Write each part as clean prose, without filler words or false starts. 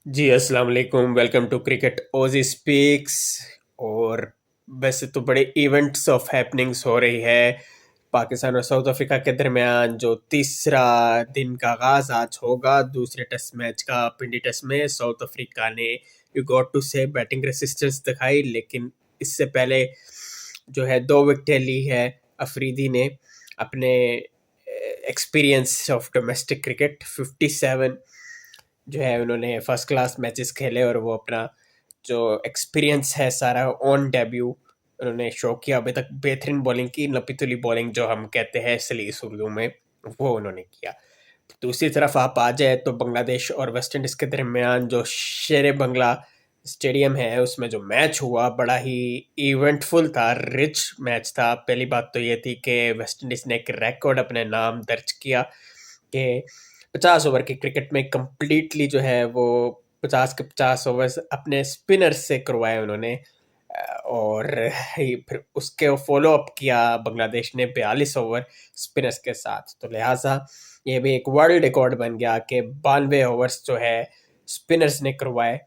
जी अस्सलाम वालेकुम। Welcome to cricket OG speaks. और वैसे तो बड़े इवेंट्स ऑफ हैपनिंग्स हो रही है पाकिस्तान और साउथ अफ्रीका के दरमियान। जो तीसरा दिन का आगाज आज होगा दूसरे टेस्ट मैच का। पिंडी टेस्ट में साउथ अफ्रीका ने यू गॉट टू से बैटिंग रेसिस्टेंस दिखाई, लेकिन इससे पहले जो है दो विकेटें ली है अफरीदी ने अपने एक्सपीरियंस ऑफ डोमेस्टिक क्रिकेट। 57 जो है उन्होंने फर्स्ट क्लास मैचेस खेले और वो अपना जो एक्सपीरियंस है सारा ऑन डेब्यू उन्होंने शो किया। अभी तक बेहतरीन बॉलिंग की, नपीतुली बॉलिंग जो हम कहते हैं सलीस उर्दू में, वो उन्होंने किया। दूसरी तरफ आप आ जाए तो बांग्लादेश और वेस्ट इंडीज के दरमियान जो शेर बंगला स्टेडियम है उसमें जो मैच हुआ बड़ा ही इवेंटफुल था, रिच मैच था। पहली बात तो ये थी कि वेस्ट इंडीज ने एक रिकॉर्ड अपने नाम दर्ज किया कि 50 ओवर की क्रिकेट में कंप्लीटली जो है वो 50 के 50 ओवर्स अपने स्पिनर से करवाए उन्होंने। और फिर उसके फॉलो अप किया बांग्लादेश ने 42 ओवर स्पिनर्स के साथ। तो लिहाजा ये भी एक वर्ल्ड रिकॉर्ड बन गया कि 92 ओवर्स जो है स्पिनर्स ने करवाए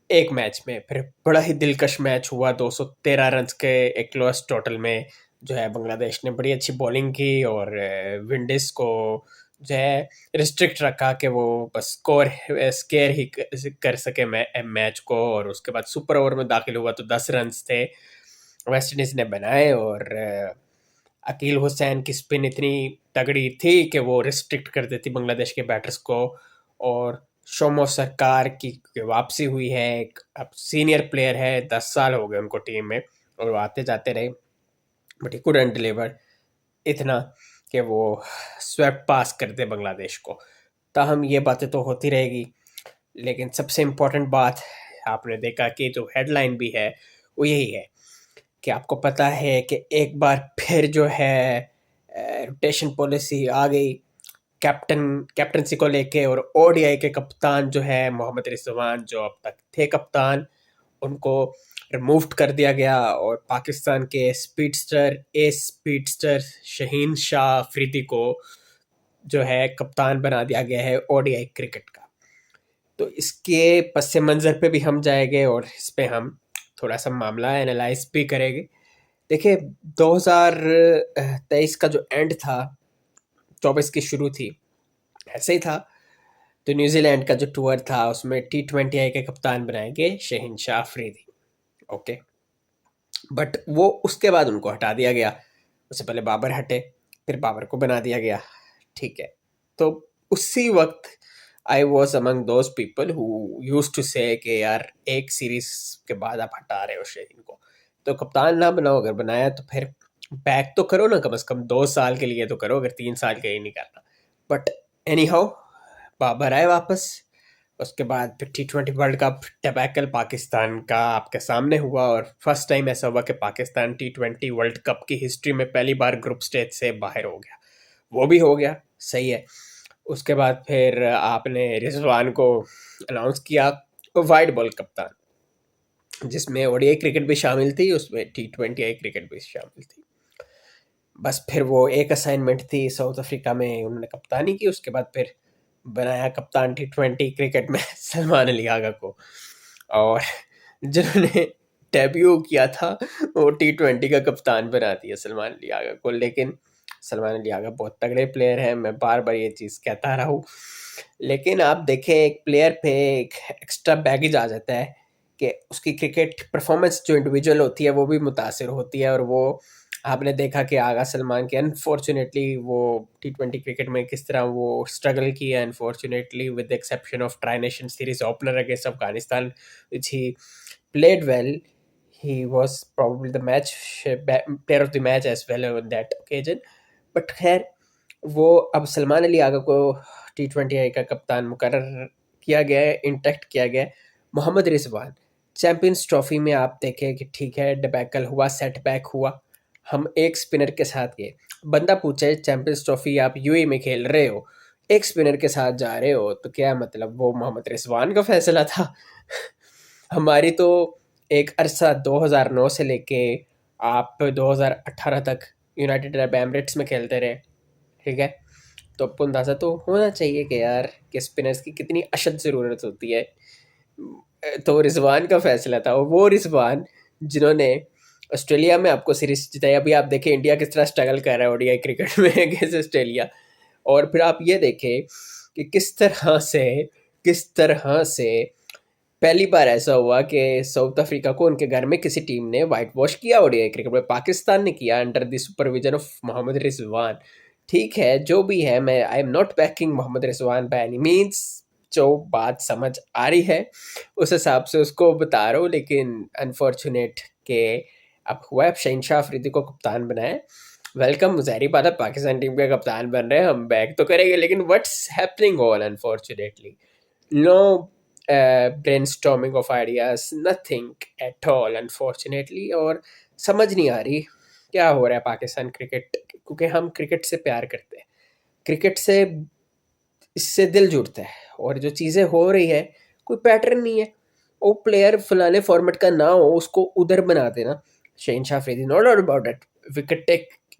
एक मैच में। फिर बड़ा ही दिलकश मैच हुआ 213 रन के एक लोएस्ट टोटल में। जो है बांग्लादेश ने बड़ी अच्छी बॉलिंग की और विंडीज को जो है रिस्ट्रिक्ट रखा कि वो बस स्केयर ही कर सके मैच को। और उसके बाद सुपर ओवर में दाखिल हुआ तो 10 रन थे वेस्ट इंडीज ने बनाए। और अकील हुसैन की स्पिन इतनी तगड़ी थी कि वो रिस्ट्रिक्ट कर देती बांग्लादेश के बैटर्स को। और शोमो सरकार की वापसी हुई है, एक अब सीनियर प्लेयर है, 10 साल हो गए उनको टीम में और वो आते जाते रहे, बट ही कुडंट डिलीवर इतना कि वो स्वेप पास कर दे बांग्लादेश को। ताहम ये बातें तो होती रहेगी, लेकिन सबसे इम्पोर्टेंट बात आपने देखा कि जो हेडलाइन भी है वो यही है कि आपको पता है कि एक बार फिर जो है रोटेशन पॉलिसी आ गई कैप्टनसी को लेके। और ओडीआई के कप्तान जो है मोहम्मद रिजवान, जो अब तक थे कप्तान, उनको रिमूव कर दिया गया और पाकिस्तान के स्पीडस्टर शहीन शाह अफरीदी को जो है कप्तान बना दिया गया है ओडीआई क्रिकेट का। तो इसके पस मंज़र पे भी हम जाएंगे और इस पे हम थोड़ा सा मामला एनालाइज भी करेंगे। देखिए 2023 का जो एंड था, 24 की शुरू थी, ऐसे ही था। तो न्यूजीलैंड का जो टूर था उसमें T20I के कप्तान बनाए गए शहीन शाह अफरीदी। ओके, बट वो उसके बाद उनको हटा दिया गया। उससे पहले बाबर हटे, फिर बाबर को बना दिया गया। ठीक है, तो उसी वक्त I was among those people who use to say कि यार एक सीरीज के बाद आप हटा रहे हो शहीन को, तो कप्तान ना बनाओ। अगर बनाया तो फिर बैक तो करो ना, कम से कम 2 साल के लिए तो करो, अगर 3 साल के ही नहीं करना। बट एनी हाउ बाबर आए वापस। उसके बाद फिर T20 वर्ल्ड कप टबैकल पाकिस्तान का आपके सामने हुआ और फर्स्ट टाइम ऐसा हुआ कि पाकिस्तान T20 वर्ल्ड कप की हिस्ट्री में पहली बार ग्रुप स्टेज से बाहर हो गया। वो भी हो गया, सही है। उसके बाद फिर आपने रिजवान को अनाउंस किया वाइड बॉल कप्तान, जिसमें ओडीआई क्रिकेट भी शामिल थी, उसमें T20I क्रिकेट भी शामिल थी। बस फिर वो एक असाइनमेंट थी साउथ अफ्रीका में, उन्होंने कप्तानी की। उसके बाद फिर बनाया कप्तान T20 क्रिकेट में सलमान अली आगा को। और जिन्होंने डेब्यू किया था वो T20 का कप्तान बना दिया सलमान अली आगा को। लेकिन सलमान अली आगा बहुत तगड़े प्लेयर हैं, मैं बार बार ये चीज़ कहता रहा हूँ। लेकिन आप देखें एक प्लेयर पे एक एक्स्ट्रा बैगेज आ जाता है कि उसकी क्रिकेट परफॉर्मेंस जो इंडिविजुअल होती है वो भी मुतासिर होती है। और वो आपने देखा कि आगा सलमान के अनफॉर्चुनेटली वो T20 क्रिकेट में किस तरह वो स्ट्रगल किया। Unfortunately with the exception of try nation series opener against Afghanistan which he played well, he was probably the match player of the match as well on that occasion. But खैर वो अब सलमान अली आगा को T20I का कप्तान मुकर्रर किया गया है, इंटैक्ट किया गया है। मोहम्मद रिजवान चैंपियंस ट्रॉफी में आप देखें कि ठीक है डिबैकल हुआ, सेटबैक हुआ, हम एक स्पिनर के साथ गए। बंदा पूछे चैंपियंस ट्रॉफी आप यूएई में खेल रहे हो, एक स्पिनर के साथ जा रहे हो, तो क्या मतलब वो मोहम्मद रिजवान का फैसला था? हमारी तो एक अरसा 2009 से लेके आप 2018 तक यूनाइटेड अरब एमिरेट्स में खेलते रहे, ठीक है। तो आपको अंदाज़ा तो होना चाहिए कि यार कि स्पिनर्स की कितनी अशद ज़रूरत होती है। तो रिजवान का फैसला था, और वो रिजवान जिन्होंने ऑस्ट्रेलिया में आपको सीरीज जिताई। अभी आप देखें इंडिया किस तरह स्ट्रगल कर रहा है ओडीआई क्रिकेट में अगेंस्ट ऑस्ट्रेलिया। और फिर आप ये देखें कि किस तरह से पहली बार ऐसा हुआ कि साउथ अफ्रीका को उनके घर में किसी टीम ने वाइट वॉश किया ओडीआई क्रिकेट में। पाकिस्तान ने किया under the supervision of Mohammad Rizwan. ठीक है, जो भी है, मैं I am not backing Mohammad Rizwan by any means. जो बात समझ आ रही है उस हिसाब से उसको बता रहा हूँ, लेकिन अनफॉर्चुनेट के अब हुआ है। अब शहनशाह अफरीदी को कप्तान बनाए, वेलकम। ज़ाहिर बात है पाकिस्तान टीम के कप्तान बन रहे हैं, हम बैक तो करेंगे, लेकिन what's happening all unfortunately, no brainstorming of ideas, nothing at all unfortunately. और समझ नहीं आ रही क्या हो रहा है पाकिस्तान क्रिकेट, क्योंकि हम क्रिकेट से प्यार करते हैं, क्रिकेट से इससे दिल जुड़ता है, और जो चीज़ें हो रही है कोई पैटर्न नहीं है। वो प्लेयर फलाने फॉर्मेट का ना हो उसको उधर बना देना। Shahanshah Afridi, no doubt about it, wicket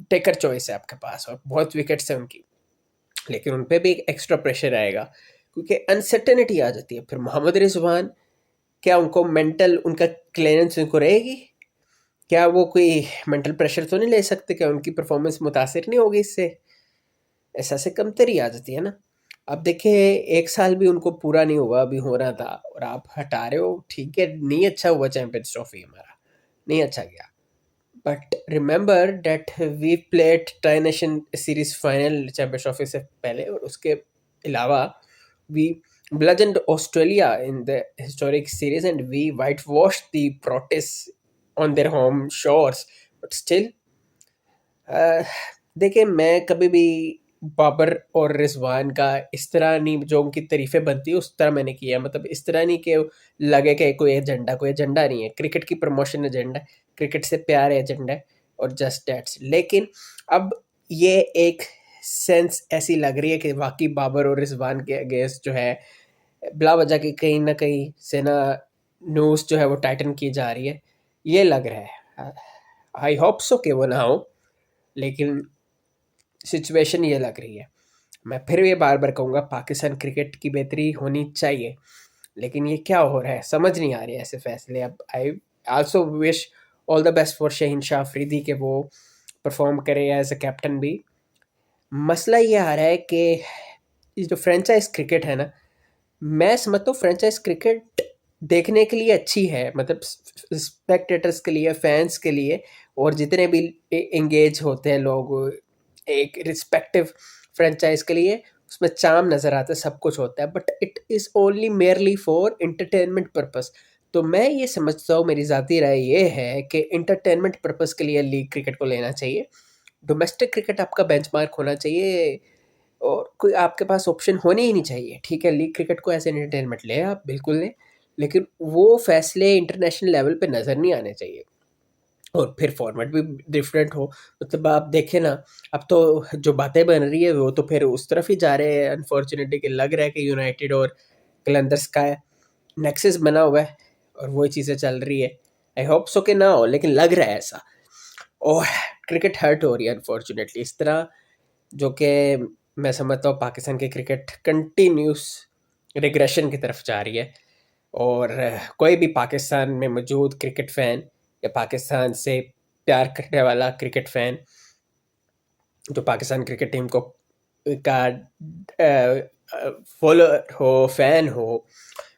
taker choice है आपके पास और बहुत विकेट्स हैं उनकी, लेकिन उन पे भी एक एक्स्ट्रा प्रेशर आएगा क्योंकि अनसर्टेनिटी आ जाती है। फिर मोहम्मद रिजवान, क्या उनको मेंटल, उनका क्लियरेंस उनको रहेगी? क्या वो कोई मेंटल प्रेशर तो नहीं ले सकते? क्या उनकी परफॉर्मेंस मुतासिर नहीं होगी इससे? ऐसा से कमतरी आ जाती है ना। अब देखिए, एक साल भी उनको पूरा नहीं हुआ, अभी होना था, और आप हटा रहे हो। ठीक है, नहीं अच्छा हुआ चैंपियंस ट्रॉफी हमारा, नहीं अच्छा गया, but remember that we played tri nation series final champions trophy से पहले, और उसके अलावा we bludgeoned Australia in the historic series and we whitewashed the protests on their home shores. But still, देखिए, मैं कभी भी बाबर और रिजवान का इस तरह नहीं, जो उनकी तारीफें बनती है उस तरह मैंने किया। मतलब इस तरह नहीं कि लगे कि कोई एजेंडा नहीं है। क्रिकेट की प्रमोशन एजेंडा है, क्रिकेट से प्यार एजेंडा है, और जस्ट दैट्स। लेकिन अब ये एक सेंस ऐसी लग रही है कि वाकई बाबर और रिजवान के अगेंस्ट जो है बिला वजह की कहीं ना कहीं से ना न्यूज़ जो है वो टाइटन की जा रही है, ये लग रहा है। आई होप सो कि वो ना हो, लेकिन सिचुएशन ये लग रही है। मैं फिर ये बार बार कहूँगा, पाकिस्तान क्रिकेट की बेहतरी होनी चाहिए, लेकिन ये क्या हो रहा है समझ नहीं आ रही है ऐसे फैसले। अब I also wish all the best for शहनशाह अफरीदी के वो परफॉर्म करे एज अ कैप्टन भी। मसला ये आ रहा है कि ये जो फ्रेंचाइज क्रिकेट है ना, मैं समझता हूँ फ्रेंचाइज क्रिकेट देखने के लिए अच्छी है, मतलब स्पेक्टेटर्स के लिए, फैंस के लिए, और जितने भी एंगेज होते हैं लोग एक रिस्पेक्टिव फ्रेंचाइज के लिए, उसमें चाम नज़र आता है, सब कुछ होता है, but it is only merely for entertainment purpose. तो मैं ये समझता हूँ, मेरी ज़ाती राय ये है कि इंटरटेनमेंट पर्पस के लिए लीग क्रिकेट को लेना चाहिए। डोमेस्टिक क्रिकेट आपका बेंचमार्क होना चाहिए, और कोई आपके पास ऑप्शन होने ही नहीं चाहिए। ठीक है, लीग क्रिकेट को एज एंटरटेनमेंट लें, आप बिल्कुल लें, लेकिन वो फैसले इंटरनेशनल लेवल पे नज़र नहीं आने चाहिए, और फिर फॉर्मेट भी डिफरेंट हो। मतलब आप देखें ना, अब तो जो बातें बन रही है वो तो फिर उस तरफ ही जा रहे हैं अनफॉर्चुनेटली, कि लग रहा है कि यूनाइटेड और कलंदर्स का नेक्सस बना हुआ है और वही चीज़ें चल रही है। आई होप सो कि ना हो, लेकिन लग रहा है ऐसा, और क्रिकेट हर्ट हो रही है अनफॉर्चुनेटली इस तरह, जो कि मैं समझता हूँ पाकिस्तान की क्रिकेट कंटिन्यूस रिग्रेशन की तरफ जा रही है। और कोई भी पाकिस्तान में मौजूद क्रिकेट फ़ैन या पाकिस्तान से प्यार करने वाला क्रिकेट फ़ैन, जो पाकिस्तान क्रिकेट टीम को का फॉलोअर हो, फ़ैन हो,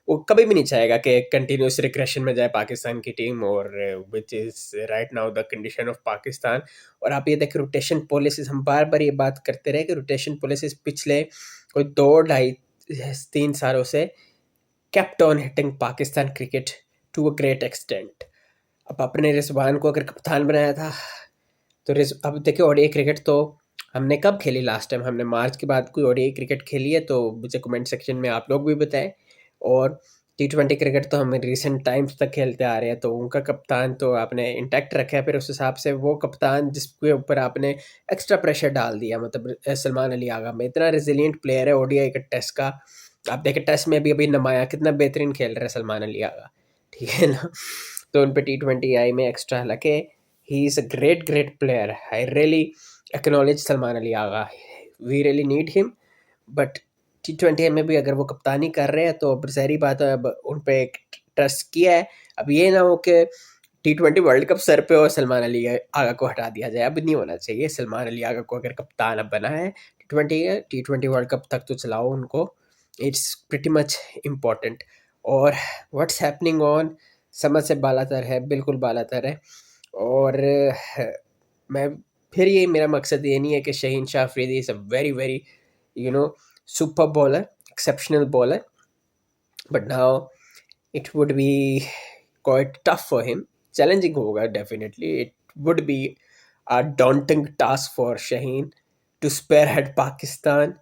वो कभी भी नहीं चाहेगा कि कंटिन्यूस रिग्रेशन में जाए पाकिस्तान की टीम, और which is right now the condition of Pakistan. और आप ये देखें, रोटेशन पॉलिसीज़, हम बार बार ये बात करते रहे कि रोटेशन पॉलिसीज़ पिछले कोई 2 ढाई 3 सालों से kept on hitting Pakistan cricket to a great extent. अब अपने रिजवान को अगर कप्तान बनाया था, तो अब देखिए ओडीआई क्रिकेट तो हमने कब खेली लास्ट टाइम? हमने मार्च के बाद कोई ओडीआई क्रिकेट खेली है तो मुझे कमेंट सेक्शन में आप लोग भी बताएं। और टी20 क्रिकेट तो हम रिसेंट टाइम्स तक खेलते आ रहे हैं, तो उनका कप्तान तो आपने इंटैक्ट रखा है, फिर उस हिसाब से वो कप्तान जिसके ऊपर आपने एक्स्ट्रा प्रेशर डाल दिया, मतलब सलमान अली आगा में इतना रिजिलियंट प्लेयर है ओडीआई का टेस्ट का। आप देखें टेस्ट में भी अभी नमाया कितना बेहतरीन खेल रहा है सलमान अली आगा, ठीक है ना। तो उन पे टी20 आई में एक्स्ट्रा, हालांकि he is a great great player. I really acknowledge Salman Ali Agha we really need him, but T20 में भी अगर वो कप्तानी कर रहे हैं तो अब ज़ाहिर बात है, अब उन पे एक ट्रस्ट किया है। अब ये ना हो कि T20 वर्ल्ड कप सर पे और सलमान अली आगा को हटा दिया जाए, अब नहीं होना चाहिए। सलमान अली आगा को अगर कप्तान अब बना है T20 वर्ल्ड कप तक तो चलाओ उनको, इट्स प्रिटी मच इम्पॉर्टेंट। और व्हाट्स हैपनिंग ऑन समझ से बालातर है, बिल्कुल बालातर है। और मैं फिर ये मेरा मकसद ये नहीं है कि Shaheen Shah Afridi is a very very super bowler, exceptional bowler, but now it would be quite tough for him. Challenging होगा definitely. It would be a daunting task for Shaheen to spearhead Pakistan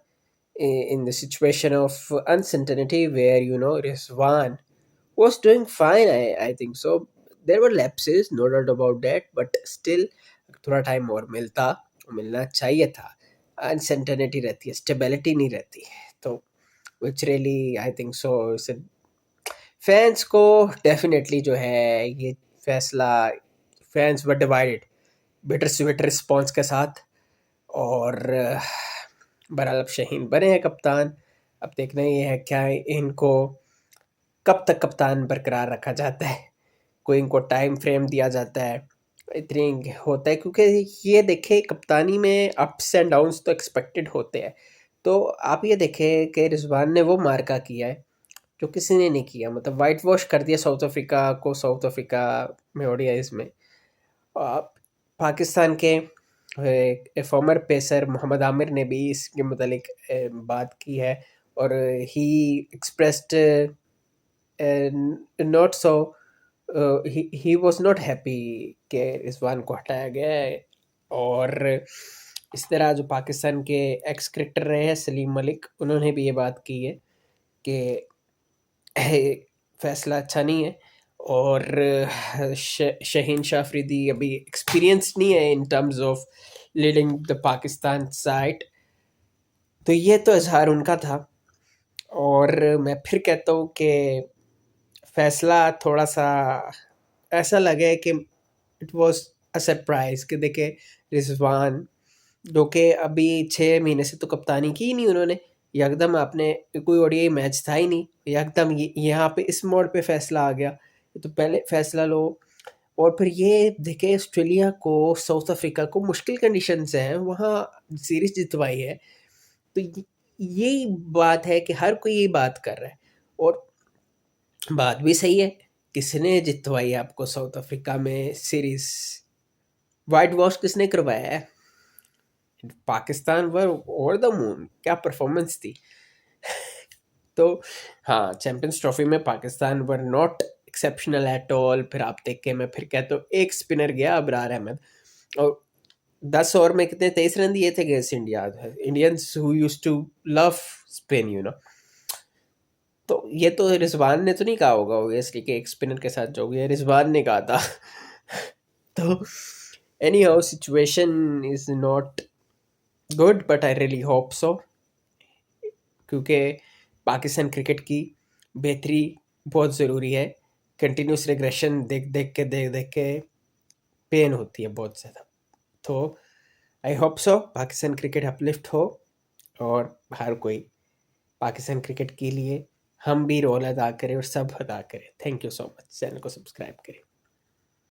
in the situation of uncertainty where Rizwan was doing fine. I think so. There were lapses, no doubt about that, but still थोड़ा time और मिलना चाहिए था। Uncertainty रहती है, stability नहीं रहती, तो which really I think so is a fans को डेफिनेटली जो है ये फैसला, fans were divided bitter sweet response के साथ। और बहरहाल अब शहीन बने हैं कप्तान। अब देखना ये है क्या इनको कब तक कप्तान बरकरार रखा जाता है, कोई इनको टाइम फ्रेम दिया जाता है, इतनी होता है क्योंकि ये देखे कप्तानी में अप्स एंड डाउन्स तो एक्सपेक्टेड होते हैं। तो आप ये देखें कि रिजवान ने वो मार्का किया है जो किसी ने नहीं किया, मतलब वाइट वॉश कर दिया साउथ अफ्रीका को, साउथ अफ्रीका में ओडीआईज में। पाकिस्तान के फॉर्मर पेसर मोहम्मद आमिर ने भी इसके मुतालिक बात की है, और he expressed not so, he was not happy कि रिजवान को हटाया गया है। और इस तरह जो पाकिस्तान के एक्स क्रिकेटर रहे हैं सलीम मलिक, उन्होंने भी ये बात की है कि फैसला अच्छा नहीं है। और शहीन शाह अफरीदी अभी एक्सपीरियंस नहीं है in terms of leading the Pakistan side, तो ये तो इजहार उनका था। और मैं फिर कहता हूँ कि फैसला थोड़ा सा ऐसा लगे कि इट वाज अ सरप्राइज कि देखे रिजवान जो कि अभी 6 महीने से तो कप्तानी की ही नहीं उन्होंने, यकदम आपने कोई ओडीआई मैच था ही नहीं, यकदम यहाँ पे इस मोड़ पे फैसला आ गया, तो पहले फैसला लो। और फिर ये देखे ऑस्ट्रेलिया को, साउथ अफ्रीका को मुश्किल कंडीशन से हैं, वहाँ सीरीज जितवाई है। तो यही बात है कि हर कोई यही बात कर रहा है, और बात भी सही है। किसने जितवाई आपको साउथ अफ्रीका में सीरीज? वाइट वॉश किसने करवाया है? Pakistan were over the moon, क्या परफॉर्मेंस थी। तो हाँ, चैंपियंस ट्रॉफी में Pakistan were not exceptional at all. फिर आप देख के मैं फिर कहता हूँ एक स्पिनर गया अबरार अहमद, और 10 ओवर में कितने 23 रन दिए थे against India, Indians who used to love spin. तो ये तो रिजवान ने तो नहीं कहा होगा ऑब्वियसली कि एक स्पिनर के साथ जाओगे, ये रिजवान ने कहा था। तो any how situation is not good, but I really hope so, क्योंकि पाकिस्तान क्रिकेट की बेहतरी बहुत ज़रूरी है। कंटिन्यूस रिग्रेशन देख देख के पेन होती है बहुत ज़्यादा। तो I hope so Pakistan cricket uplift हो, और हर कोई पाकिस्तान क्रिकेट के लिए हम भी रोल अदा करें और सब अदा करें। Thank you so much. Channel को सब्सक्राइब करें।